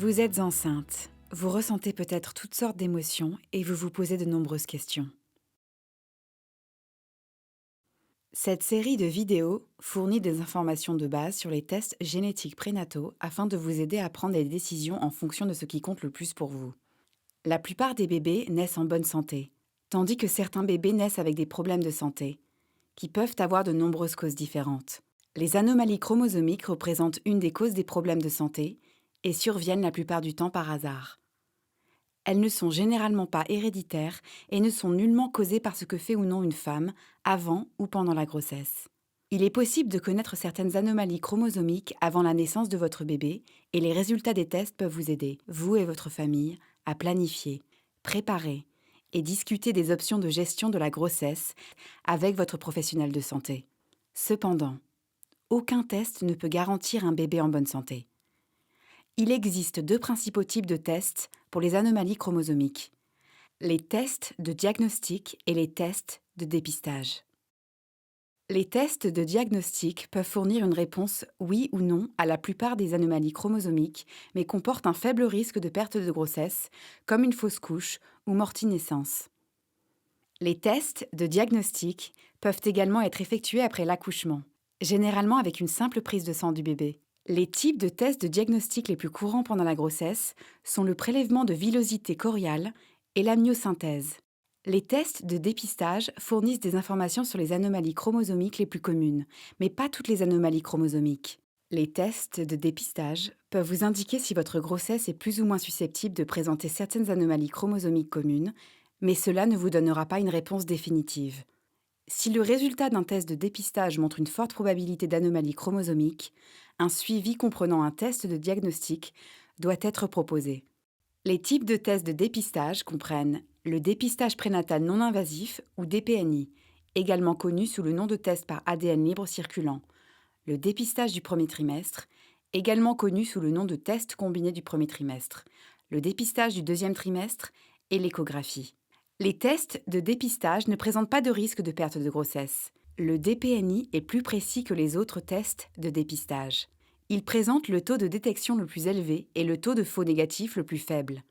Vous êtes enceinte, vous ressentez peut-être toutes sortes d'émotions et vous vous posez de nombreuses questions. Cette série de vidéos fournit des informations de base sur les tests génétiques prénataux afin de vous aider à prendre des décisions en fonction de ce qui compte le plus pour vous. La plupart des bébés naissent en bonne santé, tandis que certains bébés naissent avec des problèmes de santé, qui peuvent avoir de nombreuses causes différentes. Les anomalies chromosomiques représentent une des causes des problèmes de santé et surviennent la plupart du temps par hasard. Elles ne sont généralement pas héréditaires et ne sont nullement causées par ce que fait ou non une femme avant ou pendant la grossesse. Il est possible de connaître certaines anomalies chromosomiques avant la naissance de votre bébé et les résultats des tests peuvent vous aider, vous et votre famille, à planifier, préparer et discuter des options de gestion de la grossesse avec votre professionnel de santé. Cependant, aucun test ne peut garantir un bébé en bonne santé. Il existe deux principaux types de tests pour les anomalies chromosomiques: les tests de diagnostic et les tests de dépistage. Les tests de diagnostic peuvent fournir une réponse oui ou non à la plupart des anomalies chromosomiques, mais comportent un faible risque de perte de grossesse, comme une fausse couche ou mortinescence. Les tests de diagnostic peuvent également être effectués après l'accouchement, généralement avec une simple prise de sang du bébé. Les types de tests de diagnostic les plus courants pendant la grossesse sont le prélèvement de villosité choriale et l'amniosynthèse. Les tests de dépistage fournissent des informations sur les anomalies chromosomiques les plus communes, mais pas toutes les anomalies chromosomiques. Les tests de dépistage peuvent vous indiquer si votre grossesse est plus ou moins susceptible de présenter certaines anomalies chromosomiques communes, mais cela ne vous donnera pas une réponse définitive. Si le résultat d'un test de dépistage montre une forte probabilité d'anomalie chromosomique, un suivi comprenant un test de diagnostic doit être proposé. Les types de tests de dépistage comprennent le dépistage prénatal non invasif ou DPNI, également connu sous le nom de test par ADN libre circulant, le dépistage du premier trimestre, également connu sous le nom de test combiné du premier trimestre, le dépistage du deuxième trimestre et l'échographie. Les tests de dépistage ne présentent pas de risque de perte de grossesse. Le DPNI est plus précis que les autres tests de dépistage. Il présente le taux de détection le plus élevé et le taux de faux négatifs le plus faible.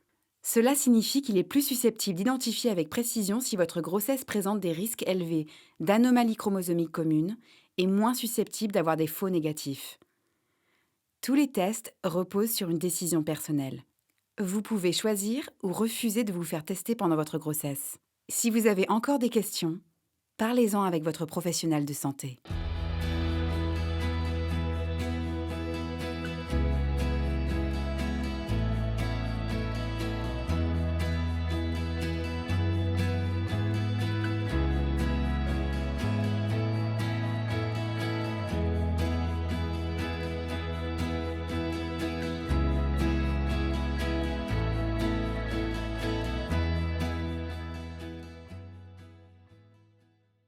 Cela signifie qu'il est plus susceptible d'identifier avec précision si votre grossesse présente des risques élevés d'anomalies chromosomiques communes et moins susceptible d'avoir des faux négatifs. Tous les tests reposent sur une décision personnelle. Vous pouvez choisir ou refuser de vous faire tester pendant votre grossesse. Si vous avez encore des questions, parlez-en avec votre professionnel de santé.